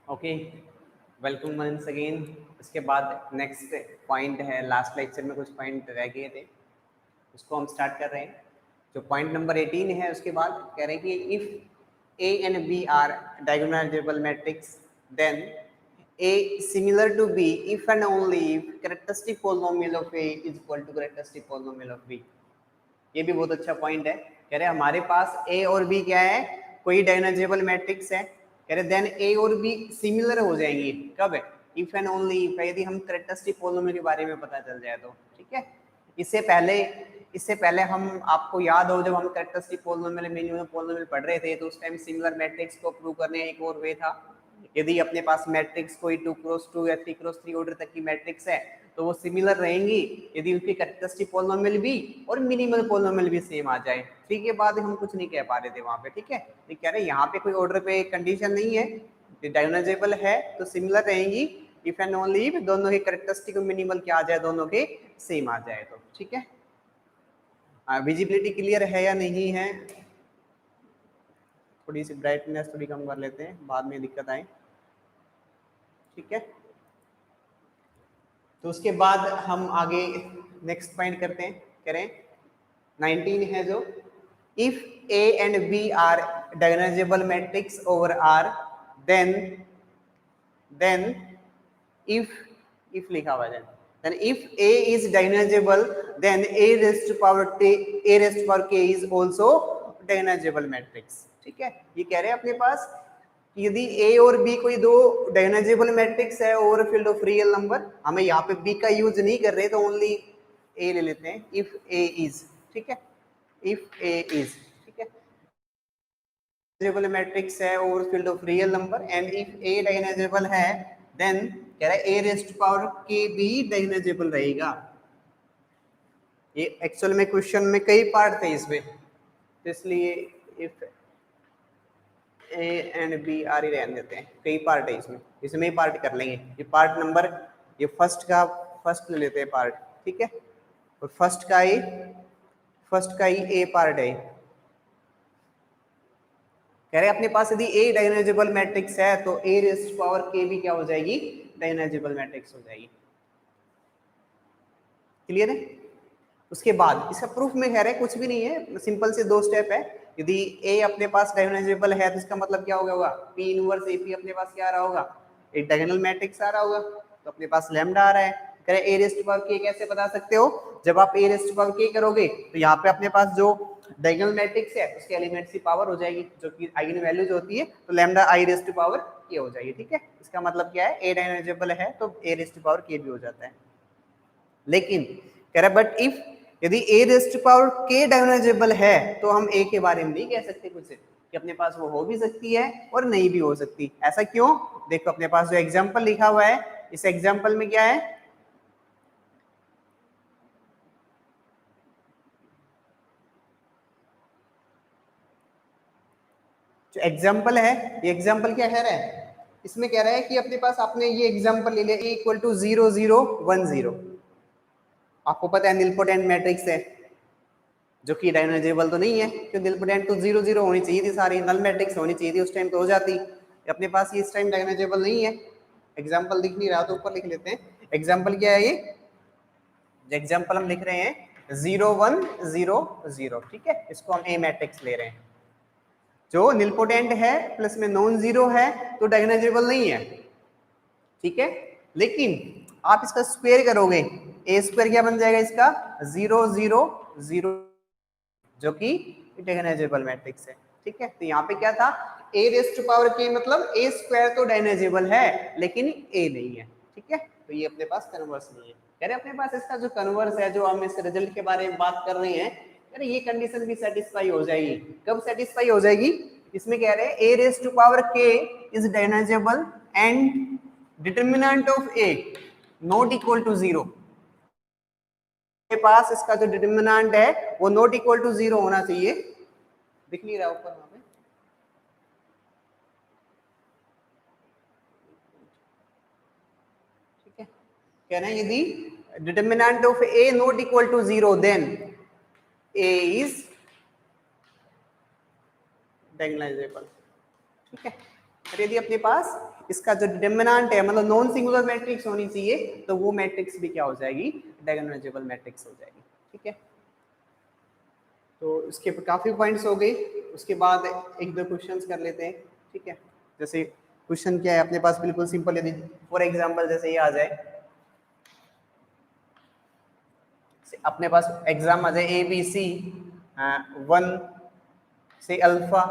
Okay, welcome once again. उसके बाद next point है, लास्ट लेक्चर में कुछ पॉइंट रह गए थे, उसको हम स्टार्ट कर रहे हैं। जो पॉइंट नंबर 18 है, उसके बाद कह रहे हैं कि if A and B are diagonalisable matrix then A similar to B if and only if characteristic polynomial of A is equal to characteristic polynomial of B. ये भी बहुत अच्छा पॉइंट है। कह रहे हमारे पास ए और बी क्या है, कोई डायगोनलाइजेबल मैट्रिक्स है। कह रहे देन ए और बी सिमिलर हो जाएंगी कब है, इफ एंड ओनली इफ, यदि हम कैरेक्टरिस्टिक पॉलिनोमियल के बारे में पता चल जाए तो। ठीक है, इससे पहले हम, आपको याद हो, जब हम कैरेक्टरिस्टिक पॉलिनोमियल मिनिमम पॉलिनोमियल पढ़ रहे थे तो उस टाइम सिमिलर मैट्रिक्स को प्रूव करने एक और वे था। यदि अपने पास मैट्रिक्स कोई 2x2 या 3x3 ऑर्डर तक की मैट्रिक्स है तो वो सिमिलर रहेंगी यदि उनकी कैरेक्टरिस्टिक पॉलिनोमियल भी और मिनिमल पॉलिनोमियल भी सेम आ जाए। ठीक के बाद हम कुछ नहीं कह पा रहे थे वहां पे। ठीक है, तो कह रहे यहाँ पे कोई ऑर्डर पे कंडीशन नहीं है, डायगोनलाइजेबल है तो सिमिलर रहेंगी इफ एंड ओनली इफ दोनों के कैरेक्टरिस्टिक मिनिमल क्या आ जाए, दोनों के सेम आ जाए तो। ठीक है, विजिबिलिटी क्लियर है या नहीं है? थोड़ी सी ब्राइटनेस थोड़ी कम कर लेते हैं, बाद में दिक्कत आए। ठीक है, तो उसके बाद हम आगे नेक्स्ट पॉइंट करते हैं। करें 19 है जो, if A and B are diagonalisable matrix over R then if लिखा हुआ है, then if A is diagonalizable then A raised to power k is also diagonalizable matrix। ठीक है, ये कह रहे हैं अपने पास यदि A और B कोई दो डायगोनलाइजेबल मैट्रिक्स है over field of real number, हमें यहाँ पे B का यूज नहीं कर रहे तो ओनली A ले लेते हैं, if A is। ठीक है, if A is, ठीक है, डायगोनलाइजेबल मैट्रिक्स है over field of real number and if A diagonalisable है देन कह रहा है ए रेस्ट पावर के भी डायगोनलाइजेबल रहेगा। ये एक्चुअल में क्वेश्चन में कई पार्ट थे इसमें, तो इसलिए if A and B are ही रहने देते हैं, कई पार्ट है इसमें ही पार्ट कर लेंगे। ये पार्ट नंबर, ये फर्स्ट ले लेते हैं पार्ट। ठीक है, और फर्स्ट का ही ए पार्ट है। कह रहे अपने पास यदि ए डायगोनलाइजेबल मैट्रिक्स है तो ए रेस्ट पावर के भी क्या हो जाएगी, डायगोनलाइजेबल मैट्रिक्स हो जाएगी। क्लियर है? उसके बाद इसका प्रूफ में कह रहे हैं कुछ भी नहीं है, सिंपल से दो स्टेप है। यदि ए अपने पास डायगोनलाइजेबल है तो इसका मतलब क्या हो गया होगा, पी इनवर्स एपी अपने पास क्या आ रहा होगा, एक डायगोनल मैट्रिक्स आ रहा होगा, तो अपने पास लैम्डा आ रहा है। कह रहे ए रेस्ट पावर के कैसे बता सकते हो, जब आप ए रेस्ट पावर के करोगे तो यहाँ पे अपने पास जो डायगोनल मैट्रिक्स है उसके एलिमेंट्स की पावर हो जाएगी जो कि आइगन वैल्यूज होती है, तो लैम्डा आई रेस्ट पावर के हो जाएगी। ठीक है, इसका मतलब क्या है, ए डायगोनलाइजेबल है तो ए रेस्ट पावर के भी हो जाता है। लेकिन कह रहा बट इफ यदि ए रेस्ट पावर के डायगोनलाइजेबल है तो हम ए के बारे में नहीं कह सकते कुछ कि अपने पास वो हो भी सकती है और नहीं भी हो सकती। ऐसा क्यों? देखो अपने पास जो एग्जांपल लिखा हुआ है, इस एग्जांपल में क्या है, जो एग्जांपल है, ये एग्जांपल क्या कह रहा है, इसमें कह रहा है कि अपने पास आपने ये एग्जांपल ले लिया, ए इक्वल टू 0 0 1 0। आपको पता है निलपोटेंट मैट्रिक्स है जो कि डायगोनलाइजेबल तो नहीं है, क्योंकि निलपोटेंट तो 0 0 होनी चाहिए थी, सारी नल मैट्रिक्स होनी चाहिए थी उस टाइम तो हो जाती। अपने पास ये इस टाइम डायगोनलाइजेबल नहीं है। एग्जांपल दिख नहीं रहा तो ऊपर लिख लेते हैं। एग्जांपल क्या है ये, एग्जांपल हम लिख रहे हैं 0 1 0 0। ठीक है, इसको हम ए मैट्रिक्स ले रहे हैं, जो निलपोटेंट है प्लस में नॉन जीरो है तो डायगोनलाइजेबल नहीं है। ठीक है, लेकिन आप इसका स्क्वायर करोगे, ए स्क्वायर क्या बन जाएगा इसका, 0 0 0, जो कि डायगोनलाइजेबल मैट्रिक्स है। ठीक है, तो यहाँ पे क्या था, ए रेस्ट पावर के मतलब ए स्क्वायर तो डायगोनलाइजेबल है लेकिन ए नहीं है। ठीक है, तो ये अपने पास कन्वर्स नहीं है। कह रहे अपने पास इसका जो कन्वर्स है, जो हम इस रिजल्ट के बारे में बात कर रहे हैं, अरे ये कंडीशन भी सेटिस्फाई हो जाएगी। कब सेटिस्फाई हो जाएगी, इसमें कह रहे हैं A raised to power K is diagonalisable and determinant of A not equal to 0। के पास इसका जो डिटरमिनेंट है वो नॉट इक्वल टू 0 होना चाहिए। दिख नहीं रहा ऊपर वहां पे, ठीक है, कह रहे हैं यदि determinant of A not equal to 0 then A is diagonalisable. ठीक है, और यदि अपने पास इसका जो डिटरमिनेंट है मतलब नॉन सिंगुलर मैट्रिक्स होनी चाहिए, तो वो मैट्रिक्स भी क्या हो जाएगी, डायगोनलाइजेबल मैट्रिक्स हो जाएगी। ठीक है, तो इसके काफी पॉइंट्स हो गए। उसके बाद एक दो क्वेश्चंस कर लेते हैं। ठीक है, जैसे क्वेश्चन क्या है अपने पास, बिल्कुल सिंपल, यदि फॉर एग्जांपल जैसे ये आ जाए, अपने पास एग्जाम आ जाए ए बी सी 1 से अल्फा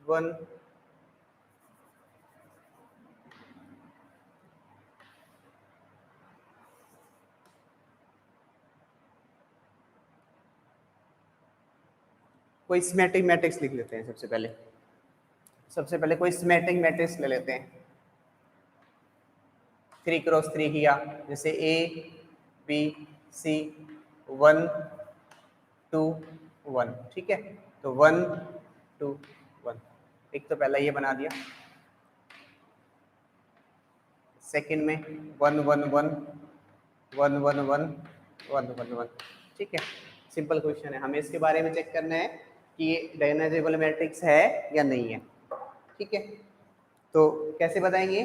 1 कोई सिमेट्रिक मैट्रिक्स लिख लेते हैं। सबसे पहले कोई सिमेट्रिक मैट्रिक्स ले लेते हैं। 3x3 किया, जैसे ए बी सी 1 2 1। ठीक है, तो 1 2 1, एक तो पहला ये बना दिया। सेकंड में 1 1 1 1 1 1 1 1 1। ठीक है, सिंपल क्वेश्चन है, हमें इसके बारे में चेक करना है कि ये डायगोनलाइजेबल मैट्रिक्स है या नहीं है। ठीक है, तो कैसे बताएंगे,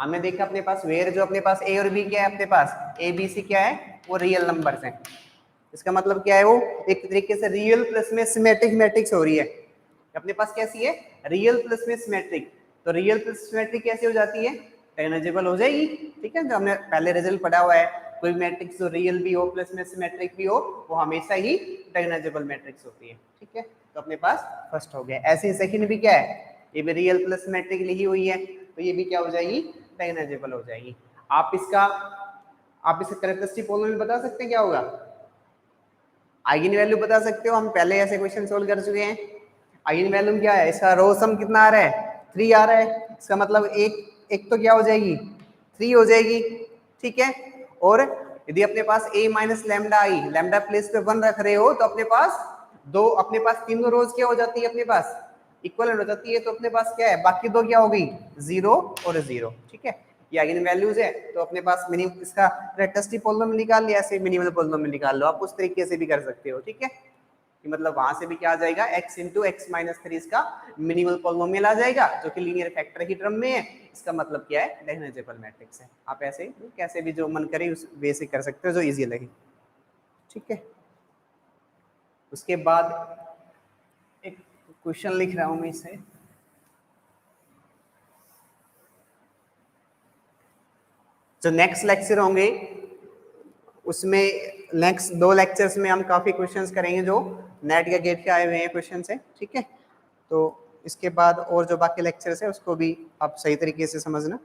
हमने देखा अपने पास वेयर जो अपने पास ए और बी क्या है, अपने पास ए बी सी क्या है, वो रियल नंबर्स हैं। इसका मतलब क्या है, वो एक तरीके से रियल प्लस में सिमेट्रिक मैट्रिक्स हो रही है। अपने पास कैसी है, रियल प्लस में सिमेट्रिक। तो रियल प्लस सिमेट्रिक कैसे हो जाती है, डायगोनलाइजेबल हो जाएगी। ठीक है, जो हमने पहले रिजल्ट पढ़ा हुआ है, कोई मैट्रिक्स जो रियल भी हो प्लस में सिमेट्रिक भी हो, वो हमेशा ही डायगोनलाइजेबल मैट्रिक्स होती है। ठीक है, तो अपने पास फर्स्ट हो गया। ऐसे ही सेकंड भी क्या है, ये भी रियल प्लस सिमेट्रिक लिखी हुई है, तो ये भी क्या हो जाएगी, डायगोनलाइजेबल हो जाएगी। आप इसका कैरेक्टरिस्टिक पॉलिनोमियल बता सकते हैं क्या होगा, आइगन वैल्यू बता सकते हो, हम पहले ऐसे क्वेश्चन सोल्व कर चुके हैं। आइगन वैल्यू क्या है, इसका रो सम कितना आ रहा है, 3 आ रहा है। इसका मतलब एक तो क्या हो जाएगी, 3 हो जाएगी। ठीक है, और यदि अपने पास a minus lambda I, lambda place पे 1 रख रहे हो, तो अपने पास तीनों रोज क्या हो जाती है, अपने पास इक्वल हो जाती है। तो अपने पास क्या है, बाकी दो क्या हो गई, 0 और 0। ठीक है, ये आइगन वैल्यूज है, तो अपने पास मिनिमम इसका कैरेक्टरिस्टिक पॉलिनोमियल निकाल लिया, ऐसे मिनिमल पॉलिनोमियल निकाल लो। आप उस तरीके से भी कर सकते हो। ठीक है, कि मतलब वहां से भी क्या आ जाएगा, x इंटू एक्स माइनस 3 इसका मिनिमल पॉलिनोमियल आ जाएगा, जो कि लीनियर फैक्टर की टर्म में है। इसका मतलब क्या है, डायगोनलाइजेबल मैट्रिक्स है। आप ऐसे कैसे भी जो मन करे उस वे से कर सकते हो, जो इजी लगे। ठीक है, उसके बाद एक क्वेश्चन लिख रहा हूं मैं इसे, जो नेक्स्ट लेक्चर होंगे उसमें, नेक्स्ट 2 लेक्चर्स में हम काफी क्वेश्चंस करेंगे जो नेट या गेट के आए हुए हैं क्वेश्चन है। ठीक है, तो इसके बाद और जो बाकी लेक्चर्स है उसको भी आप सही तरीके से समझना।